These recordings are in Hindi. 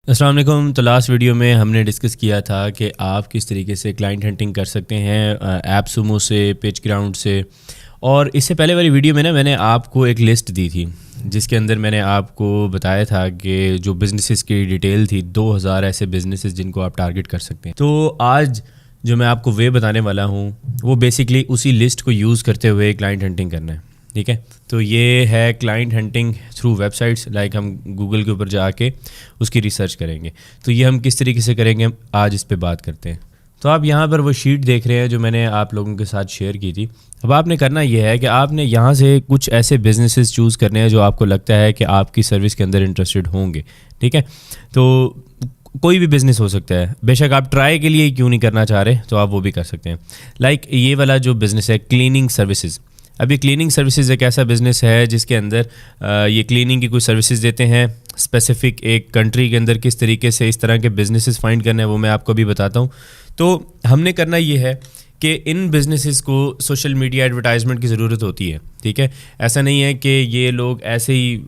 अस्सलाम वालेकुम। तो लास्ट वीडियो में हमने डिस्कस किया था कि आप किस तरीके से क्लाइंट हंटिंग कर सकते हैं एप्सुमो से, पिच ग्राउंड से। और इससे पहले वाली वीडियो में मैंने आपको एक लिस्ट दी थी जिसके अंदर मैंने आपको बताया था कि जो बिज़नेसेस की डिटेल थी 2000 ऐसे बिज़नेसेस जिनको आप टारगेट कर सकते हैं। तो आज जो मैं आपको वे बताने वाला हूँ वो बेसिकली उसी लिस्ट को यूज़ करते हुए क्लाइंट हंटिंग करना है। ठीक है, तो ये है client hunting through websites. Like हम गूगल के ऊपर जाके उसकी रिसर्च करेंगे। तो ये हम किस तरीके से करेंगे आज इस पे बात करते हैं। तो आप यहाँ पर वो शीट देख रहे हैं जो मैंने आप लोगों के साथ शेयर की थी। अब आपने करना ये है कि आपने यहाँ से कुछ ऐसे बिजनेसेस चूज़ करने हैं जो आपको लगता है कि आपकी सर्विस के अंदर इंटरेस्टेड होंगे। ठीक है, तो कोई भी बिज़नेस हो सकता है, बेशक आप ट्राई के लिए क्यों नहीं करना चाह रहे तो आप वो भी कर सकते हैं। लाइक ये वाला जो बिज़नेस है क्लीनिंग सर्विसेज। अभी क्लीनिंग सर्विसेज एक ऐसा बिज़नेस है जिसके अंदर ये क्लीनिंग की कुछ सर्विसेज देते हैं। स्पेसिफिक एक कंट्री के अंदर किस तरीके से इस तरह के बिज़नेसेस फाइंड करना है वो मैं आपको भी बताता हूँ। तो हमने करना ये है कि इन बिज़नेसेस को सोशल मीडिया एडवर्टाइजमेंट की ज़रूरत होती है। ठीक है, ऐसा नहीं है कि ये लोग ऐसे ही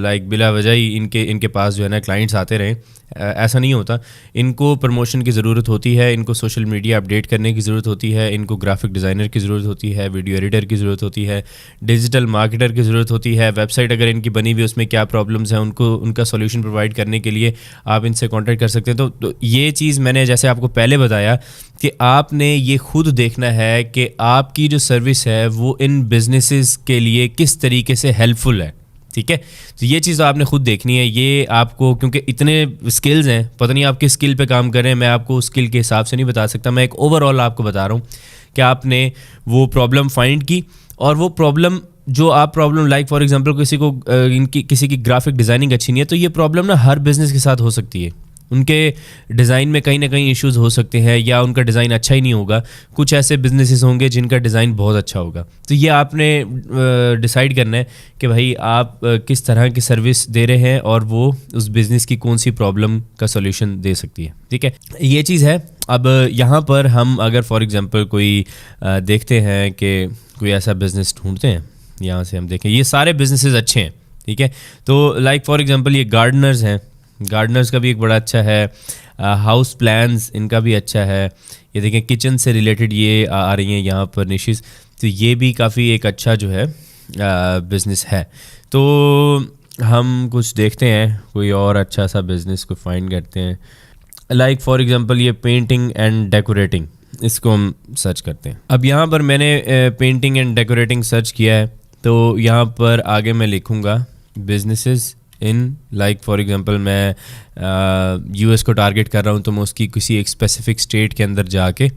लाइक बिला वजह ही इनके पास जो है ना क्लाइंट्स आते रहें। ऐसा नहीं होता। इनको प्रमोशन की ज़रूरत होती है, इनको सोशल मीडिया अपडेट करने की ज़रूरत होती है, इनको ग्राफिक डिज़ाइनर की ज़रूरत होती है, वीडियो एडिटर की ज़रूरत होती है, डिजिटल मार्केटर की ज़रूरत होती है। वेबसाइट अगर इनकी बनी हुई उसमें क्या प्रॉब्लम्स हैं उनको उनका सॉल्यूशन प्रोवाइड करने के लिए आप इनसे कॉन्टैक्ट कर सकते हैं। तो ये चीज़ मैंने जैसे आपको पहले बताया कि आपने ये खुद देखना है कि आपकी जो सर्विस है वो इन बिजनेसेस के लिए किस तरीके से हेल्पफुल है। ठीक है, तो ये चीज़ आपने खुद देखनी है। ये आपको, क्योंकि इतने स्किल्स हैं, पता नहीं आप किस स्किल पे काम कर रहे हैं, मैं आपको उस स्किल के हिसाब से नहीं बता सकता। मैं एक ओवरऑल आपको बता रहा हूँ कि आपने वो प्रॉब्लम फाइंड की और वो प्रॉब्लम जो आप प्रॉब्लम लाइक फॉर एग्जांपल किसी की ग्राफिक डिज़ाइनिंग अच्छी नहीं है तो ये प्रॉब्लम ना हर बिज़नेस के साथ हो सकती है। उनके डिज़ाइन में कहीं ना कहीं इश्यूज हो सकते हैं या उनका डिज़ाइन अच्छा ही नहीं होगा। कुछ ऐसे बिजनेसेस होंगे जिनका डिज़ाइन बहुत अच्छा होगा। तो ये आपने डिसाइड करना है कि भाई आप किस तरह की सर्विस दे रहे हैं और वो उस बिज़नेस की कौन सी प्रॉब्लम का सॉल्यूशन दे सकती है। ठीक है, ये चीज़ है। अब यहाँ पर हम अगर फॉर एग्ज़ाम्पल कोई देखते हैं कि कोई ऐसा बिज़नेस ढूंढते हैं, यहाँ से हम देखें ये सारे बिजनेसेस अच्छे हैं। ठीक है, तो लाइक फॉर एग्ज़ाम्पल ये गार्डनर्स हैं, गार्डनर्स का भी एक बड़ा अच्छा है। हाउस प्लान्स इनका भी अच्छा है। ये देखें किचन से रिलेटेड ये आ रही हैं यहाँ पर निशेस, तो ये भी काफ़ी एक अच्छा जो है बिज़नेस है। तो हम कुछ देखते हैं कोई और अच्छा सा बिज़नेस को फाइंड करते हैं। लाइक फॉर एग्जांपल ये पेंटिंग एंड डेकोरेटिंग, इसको हम सर्च करते हैं। अब यहाँ पर मैंने पेंटिंग एंड डेकोरेटिंग सर्च किया है तो यहाँ पर आगे मैं लिखूँगा businesses in, like for example मैं यूएस को टारगेट कर रहा हूँ तो मैं उसकी किसी एक स्पेसिफिक स्टेट के अंदर जाके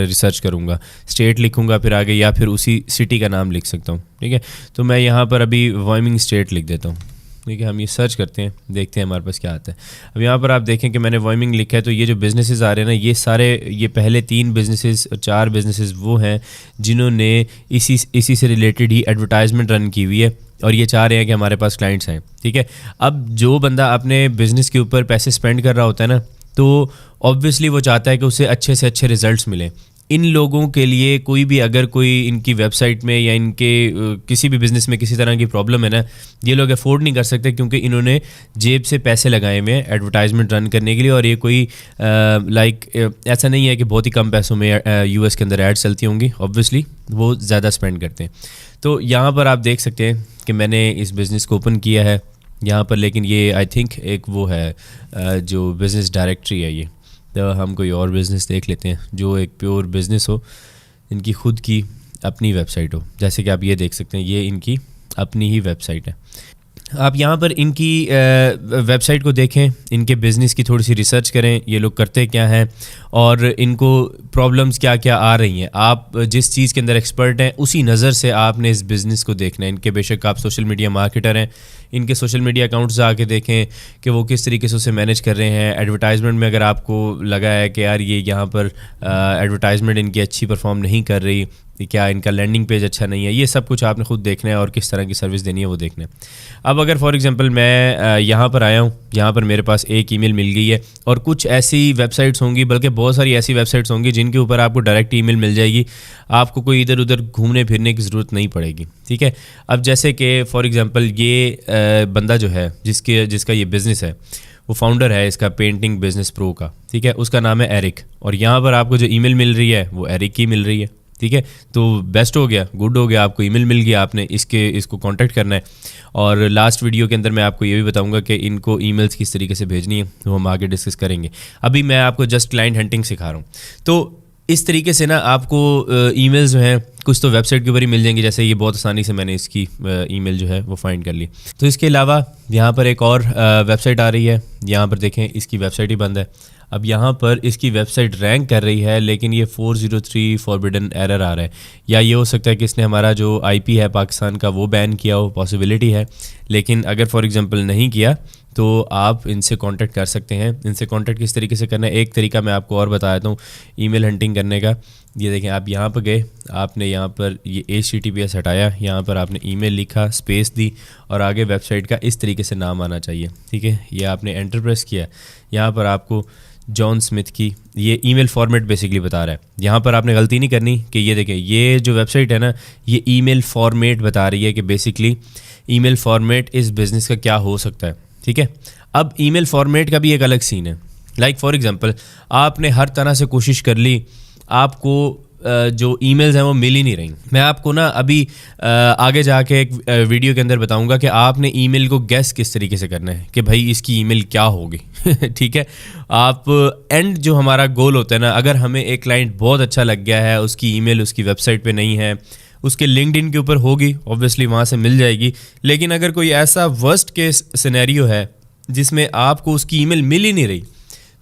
रिसर्च करूँगा। स्टेट लिखूँगा फिर आगे, या फिर उसी सिटी का नाम लिख सकता हूँ। ठीक है, तो मैं यहाँ पर अभी वायमिंग स्टेट लिख देता हूँ। ठीक है, हम ये सर्च करते हैं, देखते हैं हमारे पास क्या आता है। अब यहाँ पर आप देखें कि मैंने वायमिंग लिखा है तो ये जो बिज़नेसेस आ रहे हैं ना ये सारे, ये पहले 3 बिज़नेसेस 4 बिज़नेसेस वो हैं जिन्होंने इसी से रिलेटेड ही एडवर्टाइजमेंट रन की हुई है और ये चाह रहे हैं कि हमारे पास क्लाइंट्स हैं। ठीक है, अब जो बंदा अपने बिज़नेस के ऊपर पैसे स्पेंड कर रहा होता है ना तो ऑब्वियसली वो चाहता है कि उसे अच्छे से अच्छे रिजल्ट्स मिलें। इन लोगों के लिए कोई भी अगर कोई इनकी वेबसाइट में या इनके किसी भी बिज़नेस में किसी तरह की प्रॉब्लम है ना, ये लोग अफोर्ड नहीं कर सकते क्योंकि इन्होंने जेब से पैसे लगाए हुए हैं एडवर्टाइजमेंट रन करने के लिए। और ये कोई ऐसा नहीं है कि बहुत ही कम पैसों में यूएस के अंदर एड चलती होंगी, ऑब्वियसली वो ज़्यादा स्पेंड करते हैं। तो यहाँ पर आप देख सकते हैं कि मैंने इस बिज़नेस को ओपन किया है यहाँ पर, लेकिन ये आई थिंक एक वो है जो बिज़नेस डायरेक्टरी है ये। तो हम कोई और बिज़नेस देख लेते हैं जो एक प्योर बिज़नेस हो, इनकी खुद की अपनी वेबसाइट हो। जैसे कि आप ये देख सकते हैं ये इनकी अपनी ही वेबसाइट है। आप यहाँ पर इनकी वेबसाइट को देखें, इनके बिज़नेस की थोड़ी सी रिसर्च करें, ये लोग करते क्या हैं और इनको प्रॉब्लम्स क्या क्या आ रही हैं। आप जिस चीज़ के अंदर एक्सपर्ट हैं उसी नज़र से आपने इस बिज़नेस को देखना है। इनके बेशक आप सोशल मीडिया मार्केटर हैं, इनके सोशल मीडिया अकाउंट्स आके देखें कि वो किस तरीके से उसे मैनेज कर रहे हैं। एडवर्टाइजमेंट में अगर आपको लगा है कि यार ये यहाँ पर एडवर्टाइजमेंट इनकी अच्छी परफॉर्म नहीं कर रही, क्या इनका लैंडिंग पेज अच्छा नहीं है, ये सब कुछ आपने खुद देखना है और किस तरह की सर्विस देनी है वो देखना है। अब अगर फॉर एग्जांपल मैं यहाँ पर आया हूँ, यहाँ पर मेरे पास एक ईमेल मिल गई है और कुछ ऐसी वेबसाइट्स होंगी, बल्कि बहुत सारी ऐसी वेबसाइट्स होंगी जिनके ऊपर आपको डायरेक्ट ईमेल मिल जाएगी, आपको कोई इधर उधर घूमने फिरने की ज़रूरत नहीं पड़ेगी। ठीक है, अब जैसे कि फॉर एग्जांपल ये बंदा जो है जिसका ये बिज़नेस है वो फाउंडर है इसका पेंटिंग बिजनेस प्रो का, ठीक है, उसका नाम है एरिक, और यहाँ पर आपको जो ईमेल मिल रही है वो एरिक की मिल रही है, ठीक है। तो बेस्ट हो गया, गुड हो गया, आपको ईमेल मिल गया, आपने इसको कांटेक्ट करना है। और लास्ट वीडियो के अंदर मैं आपको ये भी बताऊंगा कि इनको ईमेल्स किस तरीके से भेजनी है, वो हम आगे डिस्कस करेंगे। अभी मैं आपको जस्ट क्लाइंट हंटिंग सिखा रहा हूँ। तो इस तरीके से ना आपको ईमेल्स जो हैं कुछ तो वेबसाइट के ऊपर ही मिल जाएंगी, जैसे ये बहुत आसानी से मैंने इसकी ईमेल जो है वो फाइंड कर ली। तो इसके अलावा यहाँ पर एक और वेबसाइट आ रही है, यहाँ पर देखें इसकी वेबसाइट ही बंद है। अब यहाँ पर इसकी वेबसाइट रैंक कर रही है, लेकिन ये 403 फॉरबिडन एरर आ रहा है, या ये हो सकता है कि इसने हमारा जो आईपी है पाकिस्तान का वो बैन किया हो, पॉसिबिलिटी है। लेकिन अगर फॉर एग्जांपल नहीं किया तो आप इनसे कांटेक्ट कर सकते हैं। इनसे कांटेक्ट किस तरीके से करना है, एक तरीका मैं आपको और बता देता हूँ ईमेल हंटिंग करने का। ये देखें, आप यहाँ पर गए, आपने यहाँ पर ये HTTPS हटाया, यहाँ पर आपने ईमेल लिखा, स्पेस दी, और आगे वेबसाइट का इस तरीके से नाम आना चाहिए, ठीक है। ये आपने एंटर प्रेस किया, यहाँ पर आपको जॉन स्मिथ की ये ईमेल फॉर्मेट बेसिकली बता रहा है। यहाँ पर आपने गलती नहीं करनी कि ये देखें, ये जो वेबसाइट है ना, ये ईमेल फॉर्मेट बता रही है कि बेसिकली ईमेल फॉर्मेट इस बिज़नेस का क्या हो सकता है, ठीक है। अब ईमेल फॉर्मेट का भी एक अलग सीन है। लाइक फॉर एग्जांपल आपने हर तरह से कोशिश कर ली, आपको जो ईमेल्स हैं वो मिल ही नहीं रही। मैं आपको ना अभी आगे जाके एक वीडियो के अंदर बताऊंगा कि आपने ईमेल को गैस किस तरीके से करना है कि भाई इसकी ईमेल क्या होगी ठीक है। आप एंड जो हमारा गोल होता है ना, अगर हमें एक क्लाइंट बहुत अच्छा लग गया है, उसकी ईमेल उसकी वेबसाइट पे नहीं है, उसके लिंक्डइन के ऊपर होगी, ऑब्वियसली वहाँ से मिल जाएगी। लेकिन अगर कोई ऐसा वर्स्ट केस सिनेरियो है जिसमें आपको उसकी ईमेल मिल ही नहीं रही,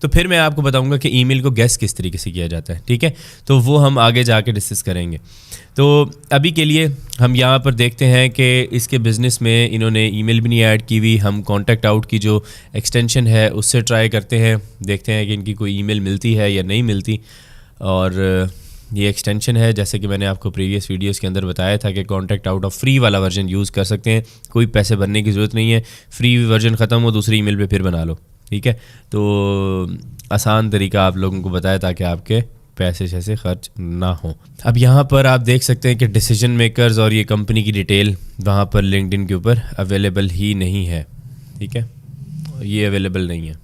तो फिर मैं आपको बताऊंगा कि ईमेल को गैस किस तरीके से किया जाता है, ठीक है। तो वो हम आगे जाके डिस्कस करेंगे। तो अभी के लिए हम यहाँ पर देखते हैं कि इसके बिज़नेस में इन्होंने ईमेल भी नहीं ऐड की हुई। हम कॉन्टैक्ट आउट की जो एक्सटेंशन है उससे ट्राई करते हैं, देखते हैं कि इनकी कोई ईमेल मिलती है या नहीं मिलती। और ये एक्सटेंशन है, जैसे कि मैंने आपको प्रीवियस वीडियोस के अंदर बताया था कि कॉन्टैक्ट आउट ऑफ फ्री वाला वर्जन यूज़ कर सकते हैं, कोई पैसे भरने की ज़रूरत नहीं है। फ्री वर्जन ख़त्म हो, दूसरी ईमेल पे फिर बना लो, ठीक है। तो आसान तरीका आप लोगों को बताया ताकि आपके पैसे जैसे खर्च ना हो। अब यहाँ पर आप देख सकते हैं कि डिसीजन मेकर्स और ये कंपनी की डिटेल वहाँ पर लिंक्डइन के ऊपर अवेलेबल ही नहीं है, ठीक है, ये अवेलेबल नहीं है।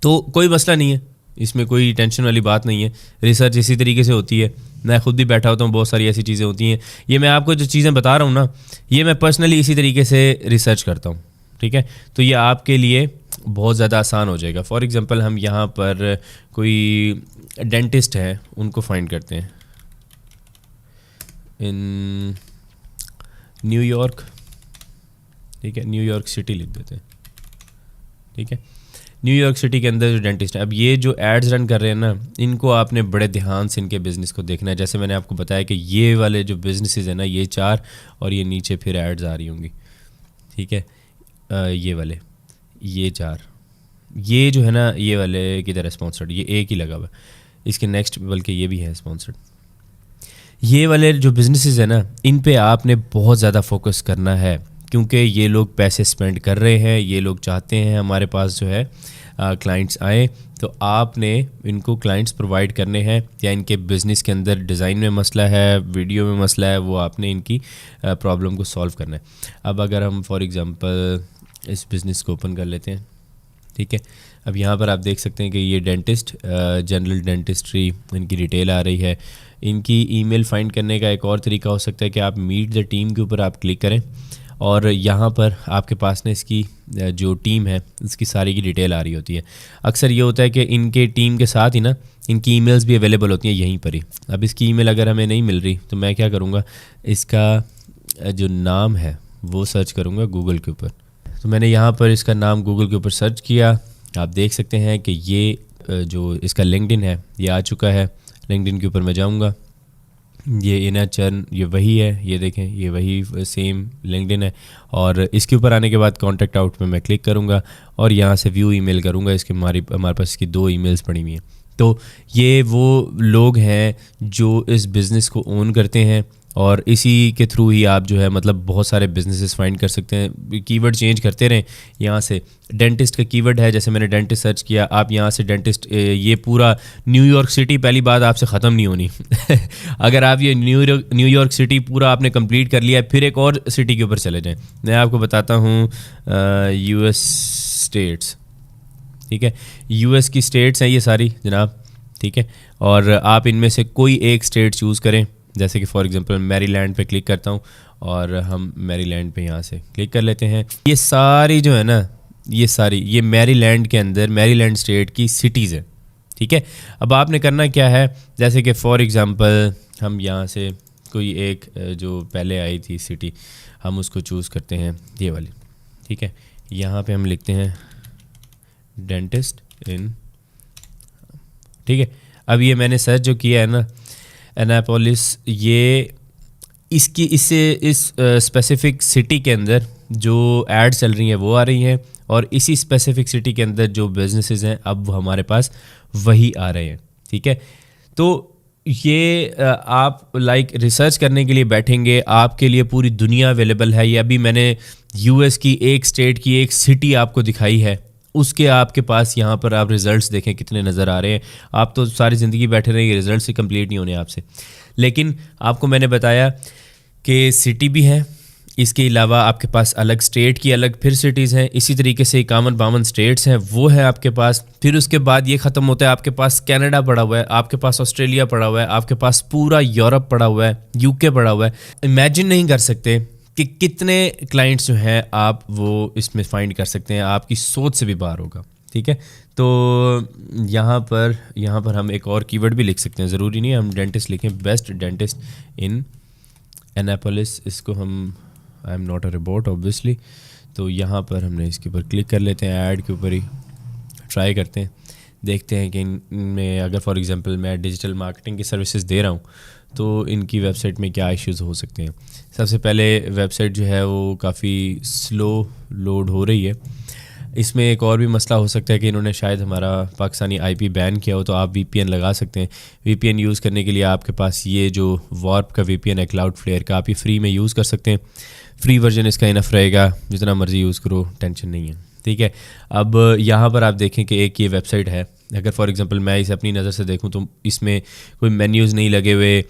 तो कोई मसला नहीं है, इसमें कोई टेंशन वाली बात नहीं है। रिसर्च इसी तरीके से होती है, मैं खुद भी बैठा होता हूँ, बहुत सारी ऐसी चीज़ें होती हैं। ये मैं आपको जो चीज़ें बता रहा हूँ ना, ये मैं पर्सनली इसी तरीके से रिसर्च करता हूँ, ठीक है। तो ये आपके लिए बहुत ज़्यादा आसान हो जाएगा। फॉर एग्ज़ाम्पल हम यहाँ पर कोई डेंटिस्ट है, उनको फाइंड करते हैं इन न्यूयॉर्क, ठीक है, न्यूयॉर्क सिटी लिख देते हैं, ठीक है। न्यूयॉर्क सिटी के अंदर जो डेंटिस्ट है, अब ये जो एड्स रन कर रहे हैं ना, इनको आपने बड़े ध्यान से इनके बिज़नेस को देखना है। जैसे मैंने आपको बताया कि ये वाले जो बिजनेसेस हैं ना, ये 4 और ये नीचे फिर एड्स आ रही होंगी, ठीक है। ये वाले, ये 4, ये जो है ना, ये वाले किधर है स्पॉन्सर्ड, ये एक ही लगा हुआ, इसके नेक्स्ट बल्कि ये भी है स्पॉन्सर्ड। ये वाले जो बिजनेसेस हैं ना, इन पे आपने बहुत ज़्यादा फोकस करना है, क्योंकि ये लोग पैसे स्पेंड कर रहे हैं, ये लोग चाहते हैं हमारे पास जो है क्लाइंट्स आए, तो आपने इनको क्लाइंट्स प्रोवाइड करने हैं। या इनके बिज़नेस के अंदर डिज़ाइन में मसला है, वीडियो में मसला है, वो आपने इनकी प्रॉब्लम को सॉल्व करना है। अब अगर हम फॉर एग्ज़ाम्पल इस बिज़नेस को ओपन कर लेते हैं, ठीक है। अब यहाँ पर आप देख सकते हैं कि ये डेंटिस्ट, जनरल डेंटिस्ट्री, इनकी डिटेल आ रही है। इनकी ईमेल फाइंड करने का एक और तरीका हो सकता है कि आप मीट द टीम के ऊपर आप क्लिक करें, और यहाँ पर आपके पास ना इसकी जो टीम है इसकी सारी की डिटेल आ रही होती है। अक्सर ये होता है कि इनके टीम के साथ ही ना इनकी ईमेल्स भी अवेलेबल होती हैं यहीं पर ही। अब इसकी ईमेल अगर हमें नहीं मिल रही तो मैं क्या करूँगा, इसका जो नाम है वो सर्च करूँगा गूगल के ऊपर। तो मैंने यहाँ पर इसका नाम गूगल के ऊपर सर्च किया, आप देख सकते हैं कि ये जो इसका लिंक्डइन है ये आ चुका है। लिंक्डइन के ऊपर मैं जाऊँगा, ये इना चर्न, ये वही है, ये देखें ये वही सेम लिंक्डइन है। और इसके ऊपर आने के बाद कॉन्टैक्ट आउट में मैं क्लिक करूँगा और यहाँ से व्यू ईमेल करूँगा। इसके हमारे पास इसकी 2 ईमेल्स पड़ी हुई हैं। तो ये वो लोग हैं जो इस बिज़नेस को ओन करते हैं, और इसी के थ्रू ही आप जो है मतलब बहुत सारे बिजनेसेस फाइंड कर सकते हैं। कीवर्ड चेंज करते रहें। यहाँ से डेंटिस्ट का कीवर्ड है, जैसे मैंने डेंटिस्ट सर्च किया, आप यहाँ से डेंटिस्ट, ये पूरा न्यूयॉर्क सिटी पहली बात आपसे ख़त्म नहीं होनी अगर आप ये न्यूयॉर्क सिटी पूरा आपने कंप्लीट कर लिया, फिर एक और सिटी के ऊपर चले जाएं। मैं आपको बताता हूँ US स्टेट्स, ठीक है। यूएस की स्टेट्स हैं ये सारी जनाब, ठीक है। और आप इनमें से कोई एक स्टेट चूज़ करें, जैसे कि फॉर एग्जांपल मैरीलैंड पे क्लिक करता हूँ और हम मैरीलैंड पे यहाँ से क्लिक कर लेते हैं। ये सारी जो है ना, ये सारी ये मैरीलैंड के अंदर मैरीलैंड स्टेट की सिटीज़ है, ठीक है। अब आपने करना क्या है, जैसे कि फॉर एग्जांपल हम यहाँ से कोई एक जो पहले आई थी सिटी, हम उसको चूज़ करते हैं, ये वाली, ठीक है। यहाँ पे हम लिखते हैं डेंटिस्ट इन, ठीक है। अब ये मैंने सर्च जो किया है ना एनापोलिस, ये इसकी इससे इस स्पेसिफिक सिटी के अंदर जो एड चल रही हैं वो आ रही हैं, और इसी स्पेसिफिक सिटी के अंदर जो बिजनेसेस हैं अब हमारे पास वही आ रहे हैं, ठीक है। तो ये आप लाइक रिसर्च करने के लिए बैठेंगे, आपके लिए पूरी दुनिया अवेलेबल है। ये अभी मैंने यूएस की एक स्टेट की एक सिटी आपको दिखाई है, उसके आपके पास यहाँ पर आप रिज़ल्ट्स देखें कितने नज़र आ रहे हैं। आप तो सारी ज़िंदगी बैठे रहेंगे, रिज़ल्ट से कंप्लीट नहीं होने आपसे। लेकिन आपको मैंने बताया कि सिटी भी है, इसके अलावा आपके पास अलग स्टेट की अलग फिर सिटीज़ हैं, इसी तरीके से 51-52 स्टेट्स हैं वो है आपके पास। फिर उसके बाद ये ख़त्म होता है, आपके पास कनाडा पड़ा हुआ है, आपके पास ऑस्ट्रेलिया पड़ा हुआ है, आपके पास पूरा यूरोप पड़ा हुआ है, यूके पड़ा हुआ है। इमेजिन नहीं कर सकते कि कितने क्लाइंट्स जो हैं आप वो इसमें फाइंड कर सकते हैं, आपकी सोच से भी बाहर होगा, ठीक है। तो यहाँ पर हम एक और कीवर्ड भी लिख सकते हैं, ज़रूरी नहीं है हम डेंटिस्ट लिखें, बेस्ट डेंटिस्ट इन एनापोलिस। इसको हम, I am not a robot obviously, तो यहाँ पर हमने इसके ऊपर क्लिक कर लेते हैं, ऐड के ऊपर ही ट्राई करते हैं, देखते हैं कि इनमें अगर फॉर एग्जांपल मैं डिजिटल मार्केटिंग की सर्विसेज दे रहा हूँ तो इनकी वेबसाइट में क्या इश्यूज़ हो सकते हैं। सबसे पहले वेबसाइट जो है वो काफ़ी स्लो लोड हो रही है। इसमें एक और भी मसला हो सकता है कि इन्होंने शायद हमारा पाकिस्तानी आईपी बैन किया हो, तो आप वीपीएन लगा सकते हैं। वीपीएन यूज़ करने के लिए आपके पास ये जो वार्प का वीपीएन है क्लाउडफ्लेयर का, आप ये फ्री में यूज़ कर सकते हैं। फ्री वर्जन इसका इनफ रहेगा, जितना मर्ज़ी यूज़ करो, टेंशन नहीं है, ठीक है। अब यहाँ पर आप देखें कि एक ये वेबसाइट है, अगर फॉर एग्जांपल मैं इसे अपनी नज़र से देखूं तो इसमें कोई मेन्यूज़ नहीं लगे हुए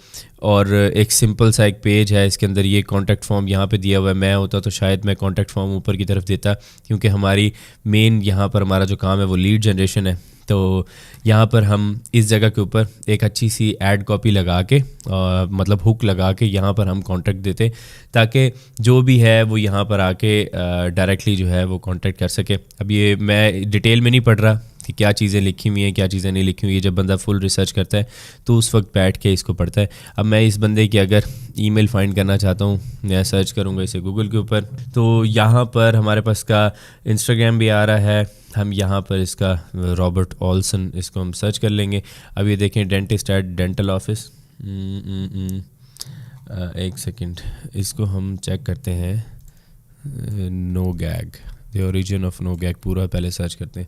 और एक सिंपल सा एक पेज है, इसके अंदर ये कॉन्टैक्ट फॉर्म यहाँ पे दिया हुआ है। मैं होता तो शायद मैं कॉन्टैक्ट फॉर्म ऊपर की तरफ देता, क्योंकि हमारी मेन यहाँ पर हमारा जो काम है वो लीड जनरेशन है। तो यहाँ पर हम इस जगह के ऊपर एक अच्छी सी ऐड कॉपी लगा के मतलब हुक लगा के यहाँ पर हम कॉन्टैक्ट देते, ताकि जो भी है वो यहाँ पर आके डायरेक्टली जो है वो कॉन्टैक्ट कर सके। अब ये मैं डिटेल में नहीं पढ़ रहा कि क्या चीज़ें लिखी हुई हैं क्या चीज़ें नहीं लिखी हुई है। जब बंदा फुल रिसर्च करता है तो उस वक्त बैठ के इसको पढ़ता है। अब मैं इस बंदे की अगर ईमेल फाइंड करना चाहता हूँ, मैं सर्च करूँगा इसे गूगल के ऊपर, तो यहाँ पर हमारे पास का इंस्टाग्राम भी आ रहा है। हम यहाँ पर इसका रॉबर्ट ऑल्सन इसको हम सर्च कर लेंगे। अब ये देखें डेंटिस्ट एट डेंटल ऑफिस, एक सेकंड, इसको हम चेक करते हैं। No gag, the origin of no gag पूरा पहले सर्च करते हैं।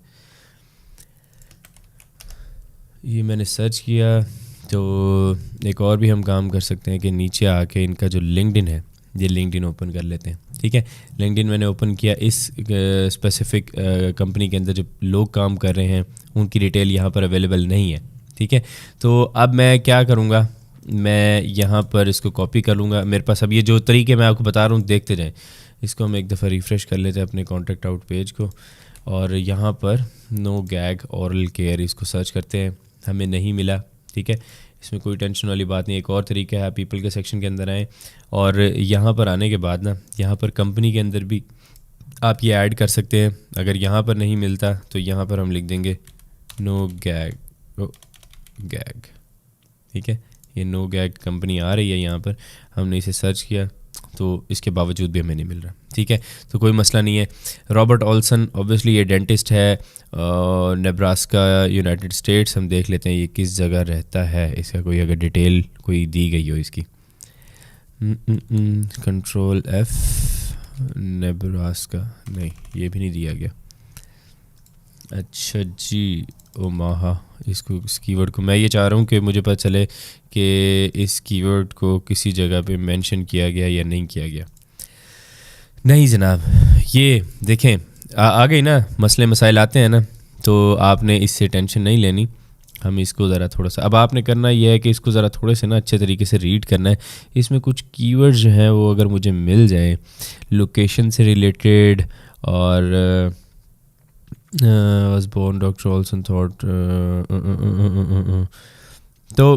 ये मैंने सर्च किया, तो एक और भी हम काम कर सकते हैं कि नीचे आके इनका जो लिंक्डइन है, ये लिंक्डइन ओपन कर लेते हैं, ठीक है। लिंक्डइन मैंने ओपन किया। इस स्पेसिफिक कंपनी के अंदर जो लोग काम कर रहे हैं उनकी डिटेल यहाँ पर अवेलेबल नहीं है, ठीक है। तो अब मैं क्या करूँगा, मैं यहाँ पर इसको कॉपी कर लूँगा मेरे पास। अब ये जो तरीके मैं आपको बता रहा हूँ देखते जाएँ। इसको हम एक दफ़ा रिफ़्रेश कर लेते हैं अपने कॉन्टैक्ट आउट पेज को, और यहाँ पर नो गैग ओरल केयर इसको सर्च करते हैं, हमें नहीं मिला, ठीक है। इसमें कोई टेंशन वाली बात नहीं। एक और तरीका है, पीपल के सेक्शन के अंदर आएँ और यहाँ पर आने के बाद ना, यहाँ पर कंपनी के अंदर भी आप ये ऐड कर सकते हैं। अगर यहाँ पर नहीं मिलता तो यहाँ पर हम लिख देंगे नो गैग गैग, ठीक है। ये नो गैग कंपनी आ रही है, यहाँ पर हमने इसे सर्च किया तो इसके बावजूद भी हमें नहीं मिल रहा, ठीक है। तो कोई मसला नहीं है। रॉबर्ट ऑल्सन ऑब्वियसली ये डेंटिस्ट है, नेब्रास्का यूनाइटेड स्टेट्स। हम देख लेते हैं ये किस जगह रहता है, इसका कोई अगर डिटेल कोई दी गई हो इसकी। कंट्रोल F, नेब्रास्का, नहीं ये भी नहीं दिया गया। अच्छा जी, ओमाहा, इसको इस कीवर्ड को मैं ये चाह रहा हूँ कि मुझे पता चले कि इस कीवर्ड को किसी जगह पे मेंशन किया गया या नहीं किया गया। नहीं जनाब, ये देखें आ गई ना, मसले मसाइल आते हैं ना, तो आपने इससे टेंशन नहीं लेनी। हम इसको ज़रा थोड़ा सा, अब आपने करना यह है कि इसको ज़रा थोड़े से ना अच्छे तरीके से रीड करना है। इसमें कुछ कीवर्ड्स जो हैं वो अगर मुझे मिल जाएं लोकेशन से रिलेटेड और was born doctor Olsen thought. तो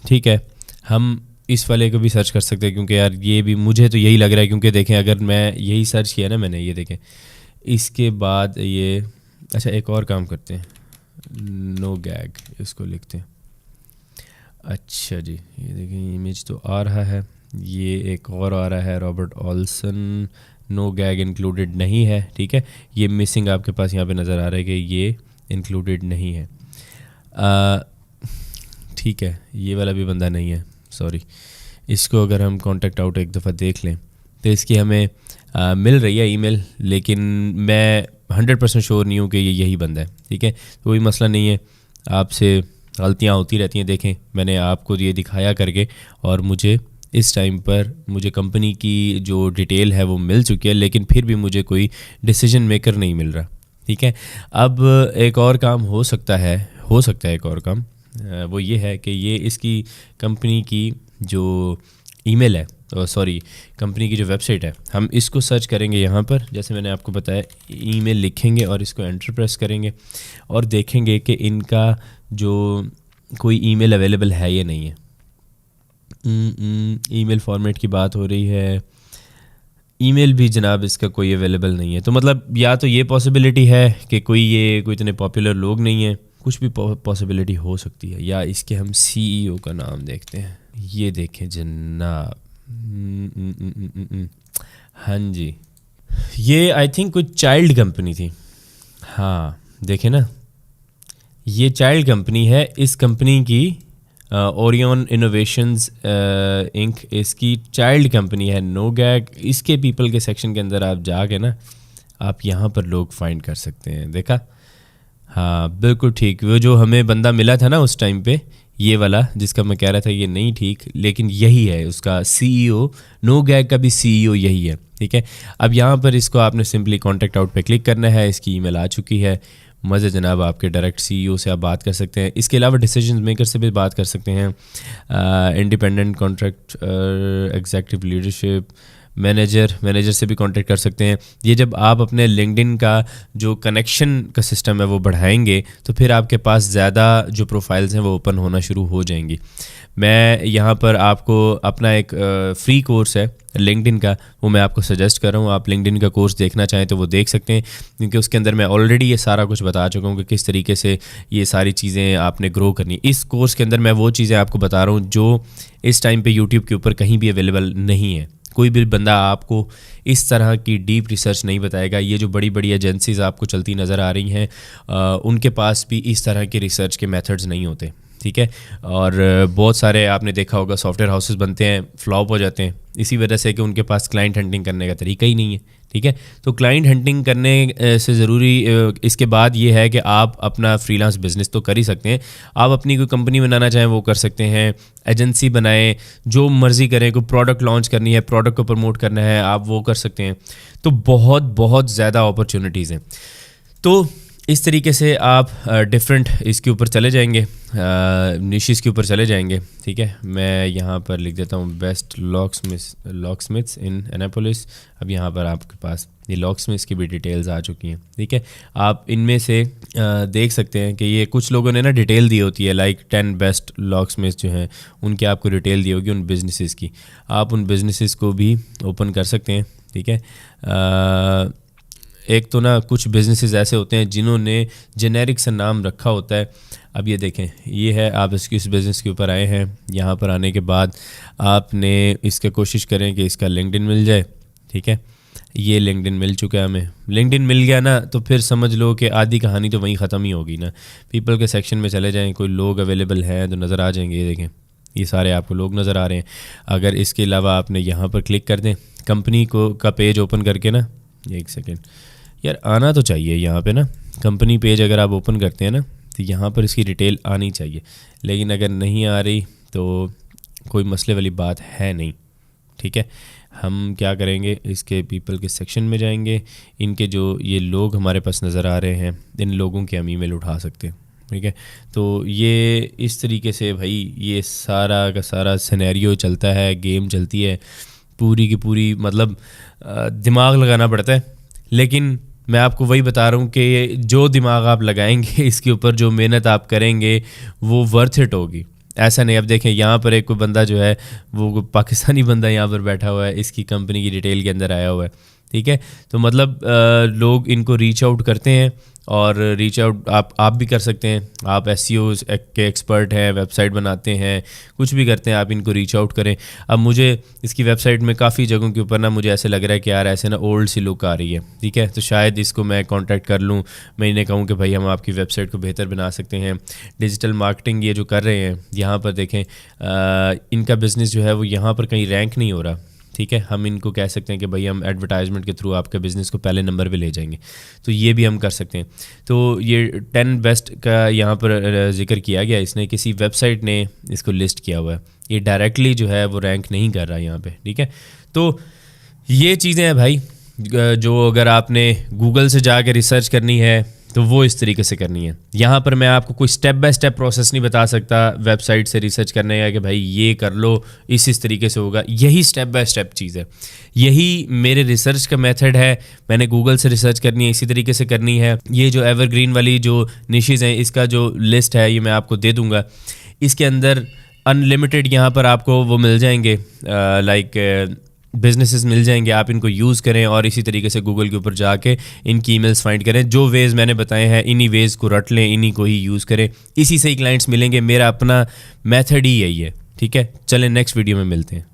ठीक है, हम इस वाले को भी सर्च कर सकते हैं, क्योंकि यार ये भी मुझे तो यही लग रहा है, क्योंकि देखें अगर मैं यही सर्च किया ना मैंने, ये देखें इसके बाद ये, अच्छा एक और काम करते हैं, नो गैग इसको लिखते हैं। अच्छा जी, ये देखें इमेज तो आ रहा है, ये एक और आ रहा है Robert Olsen, no gag included नहीं है, ठीक है। ये मिसिंग आपके पास यहाँ पे नज़र आ रहा है कि ये इंक्लूडेड नहीं है, ठीक है। ये वाला भी बंदा नहीं है, सॉरी। इसको अगर हम कॉन्टेक्ट आउट एक दफ़ा देख लें तो इसकी हमें मिल रही है ईमेल, लेकिन मैं 100% श्योर नहीं हूँ कि ये यही बंदा है, ठीक है। तो कोई मसला नहीं है, आपसे गलतियाँ होती रहती हैं। देखें मैंने आपको ये दिखाया करके, और मुझे इस टाइम पर मुझे कंपनी की जो डिटेल है वो मिल चुकी है, लेकिन फिर भी मुझे कोई डिसीजन मेकर नहीं मिल रहा, ठीक है। अब एक और काम हो सकता है एक और काम वो ये है कि ये इसकी कंपनी की जो ईमेल है, सॉरी कंपनी की जो वेबसाइट है, हम इसको सर्च करेंगे यहाँ पर, जैसे मैंने आपको बताया ईमेल लिखेंगे और इसको एंटर प्रेस करेंगे और देखेंगे कि इनका जो कोई ईमेल अवेलेबल है या नहीं है। ईमेल फॉर्मेट की बात हो रही है, ईमेल भी जनाब इसका कोई अवेलेबल नहीं है। तो मतलब या तो ये पॉसिबिलिटी है कि कोई इतने पॉपुलर लोग नहीं हैं, कुछ भी पॉसिबिलिटी हो सकती है। या इसके हम सीईओ का नाम देखते हैं, ये देखें जनाब, हाँ जी, ये आई थिंक कुछ चाइल्ड कंपनी थी, हाँ देखें ना, ये चाइल्ड कंपनी है। इस कंपनी की ओरियन इनोवेशंस इंक इसकी चाइल्ड कंपनी है, नो गैग। इसके पीपल के सेक्शन के अंदर आप जाके ना, आप यहाँ पर लोग फाइंड कर सकते हैं, देखा, हाँ बिल्कुल ठीक। वो जो हमें बंदा मिला था ना उस टाइम पे, ये वाला जिसका मैं कह रहा था ये नहीं ठीक, लेकिन यही है उसका सीईओ, नो गैग का भी सीईओ यही है, ठीक है। अब यहाँ पर इसको आपने सिंपली कॉन्टैक्ट आउट पे क्लिक करना है, इसकी ईमेल आ चुकी है। मज़े जनाब, आपके डायरेक्ट सीईओ से आप बात कर सकते हैं। इसके अलावा डिसीजन मेकर से भी बात कर सकते हैं, independent contract executive leadership manager से भी कांटेक्ट कर सकते हैं। ये जब आप अपने लिंक्डइन का जो कनेक्शन का सिस्टम है वो बढ़ाएंगे तो फिर आपके पास ज़्यादा जो प्रोफाइल्स हैं वो ओपन होना शुरू हो जाएंगी। मैं यहाँ पर आपको अपना एक फ्री कोर्स है लिंक्डइन का, वो मैं आपको सजेस्ट कर रहा हूँ। आप लिंक्डइन का कोर्स देखना चाहें तो वो देख सकते हैं, क्योंकि उसके अंदर मैं ऑलरेडी ये सारा कुछ बता चुका हूँ कि किस तरीके से ये सारी चीज़ें आपने ग्रो करनी। इस कोर्स के अंदर मैं वो चीज़ें आपको बता रहा हूँ जो इस टाइम पे यूट्यूब के ऊपर कहीं भी अवेलेबल नहीं है। कोई भी बंदा आपको इस तरह की डीप रिसर्च नहीं बताएगा। ये जो बड़ी बड़ी एजेंसीज़ आपको चलती नज़र आ रही हैं, उनके पास भी इस तरह के रिसर्च के मेथड्स नहीं होते, ठीक है। और बहुत सारे आपने देखा होगा सॉफ्टवेयर हाउसेस बनते हैं, फ्लॉप हो जाते हैं इसी वजह से कि उनके पास क्लाइंट हंटिंग करने का तरीका ही नहीं है, ठीक है। तो क्लाइंट हंटिंग करने से ज़रूरी इसके बाद ये है कि आप अपना फ्रीलांस बिजनेस तो कर ही सकते हैं। आप अपनी कोई कंपनी बनाना चाहें वो कर सकते हैं, एजेंसी बनाएं, जो मर्ज़ी करें, कोई प्रोडक्ट लॉन्च करनी है, प्रोडक्ट को प्रमोट करना है, आप वो कर सकते हैं। तो बहुत बहुत ज़्यादा अपॉर्चुनिटीज़ हैं। तो इस तरीके से आप डिफरेंट इसके ऊपर चले जाएंगे, निशेस के ऊपर चले जाएंगे, ठीक है। मैं यहाँ पर लिख देता हूँ बेस्ट लॉकस्मिथ्स इन एनापोलिस। अब यहाँ पर आपके पास ये लॉकस्मिथ्स की भी डिटेल्स आ चुकी हैं, ठीक है। आप इनमें से देख सकते हैं कि ये कुछ लोगों ने ना डिटेल दी होती है, लाइक 10 बेस्ट लॉकस्मिथ्स जो हैं उनकी आपको डिटेल दी होगी उन बिजनेसेस की। आप उन बिजनेसेस को भी ओपन कर सकते हैं, ठीक है। एक तो ना कुछ बिजनेसेस ऐसे होते हैं जिन्होंने जेनेरिक सा नाम रखा होता है। अब ये देखें, ये है, आप इस बिज़नेस के ऊपर आए हैं, यहाँ पर आने के बाद आपने इसका कोशिश करें कि इसका लिंक्डइन मिल जाए, ठीक है। ये लिंक्डइन मिल चुका है हमें। लिंक्डइन मिल गया ना तो फिर समझ लो कि आधी कहानी तो वहीं ख़त्म ही होगी ना। पीपल के सेक्शन में चले जाएँ, कोई लोग अवेलेबल हैं तो नज़र आ जाएंगे। ये देखें, ये सारे आपको लोग नज़र आ रहे हैं। अगर इसके अलावा आपने यहाँ पर क्लिक कर दें, कंपनी का पेज ओपन करके ना, एक सेकेंड यार, आना तो चाहिए यहाँ पे ना, कंपनी पेज अगर आप ओपन करते हैं ना तो यहाँ पर इसकी डिटेल आनी चाहिए, लेकिन अगर नहीं आ रही तो कोई मसले वाली बात है नहीं, ठीक है। हम क्या करेंगे, इसके पीपल के सेक्शन में जाएंगे, इनके जो ये लोग हमारे पास नज़र आ रहे हैं इन लोगों के हम ईमेल उठा सकते हैं, ठीक है। तो ये इस तरीके से भाई ये सारा का सारा सिनेरियो चलता है, गेम चलती है पूरी की पूरी, मतलब दिमाग लगाना पड़ता है। लेकिन मैं आपको वही बता रहा हूँ कि जो दिमाग आप लगाएंगे इसके ऊपर, जो मेहनत आप करेंगे वो वर्थ इट होगी। ऐसा नहीं, अब देखें यहाँ पर एक कोई बंदा जो है वो पाकिस्तानी बंदा यहाँ पर बैठा हुआ है, इसकी कंपनी की डिटेल के अंदर आया हुआ है, ठीक है। तो मतलब लोग इनको रीच आउट करते हैं, और रीच आउट आप भी कर सकते हैं। आप एसईओ के एक्सपर्ट हैं, वेबसाइट बनाते हैं, कुछ भी करते हैं, आप इनको रीच आउट करें। अब मुझे इसकी वेबसाइट में काफ़ी जगहों के ऊपर ना मुझे ऐसे लग रहा है कि यार ऐसे ना ओल्ड सी लुक आ रही है, ठीक है। तो शायद इसको मैं कांटेक्ट कर लूँ, मैं इन्हें कहूँ कि भाई हम आपकी वेबसाइट को बेहतर बना सकते हैं। डिजिटल मार्केटिंग ये जो कर रहे हैं यहाँ पर देखें, इनका बिज़नेस जो है वो यहाँ पर कहीं रैंक नहीं हो रहा, ठीक है। हम इनको कह सकते हैं कि भाई हम एडवर्टाइजमेंट के थ्रू आपके बिज़नेस को पहले नंबर पे ले जाएंगे, तो ये भी हम कर सकते हैं। तो ये 10 बेस्ट का यहाँ पर जिक्र किया गया, इसने किसी वेबसाइट ने इसको लिस्ट किया हुआ है, ये डायरेक्टली जो है वो रैंक नहीं कर रहा यहाँ पे, ठीक है। तो ये चीज़ें हैं भाई, जो अगर आपने गूगल से जाकर रिसर्च करनी है तो वो इस तरीके से करनी है। यहाँ पर मैं आपको कोई स्टेप बाय स्टेप प्रोसेस नहीं बता सकता वेबसाइट से रिसर्च करने का कि भाई ये कर लो, इस तरीके से होगा। यही स्टेप बाय स्टेप चीज़ है, यही मेरे रिसर्च का मेथड है। मैंने गूगल से रिसर्च करनी है, इसी तरीके से करनी है। ये जो एवरग्रीन वाली जो निशेज़ हैं, इसका जो लिस्ट है ये मैं आपको दे दूँगा। इसके अंदर अनलिमिटेड यहाँ पर आपको वो मिल जाएंगे, लाइक बिजनेसेस मिल जाएंगे, आप इनको यूज़ करें और इसी तरीके से गूगल के ऊपर जाके इनकी ईमेल्स फाइंड करें। जो वेज़ मैंने बताए हैं इन्हीं वेज़ को रट लें, इन्हीं को ही यूज़ करें, इसी से ही क्लाइंट्स मिलेंगे। मेरा अपना मेथड ही यही है, ठीक है। चलें नेक्स्ट वीडियो में मिलते हैं।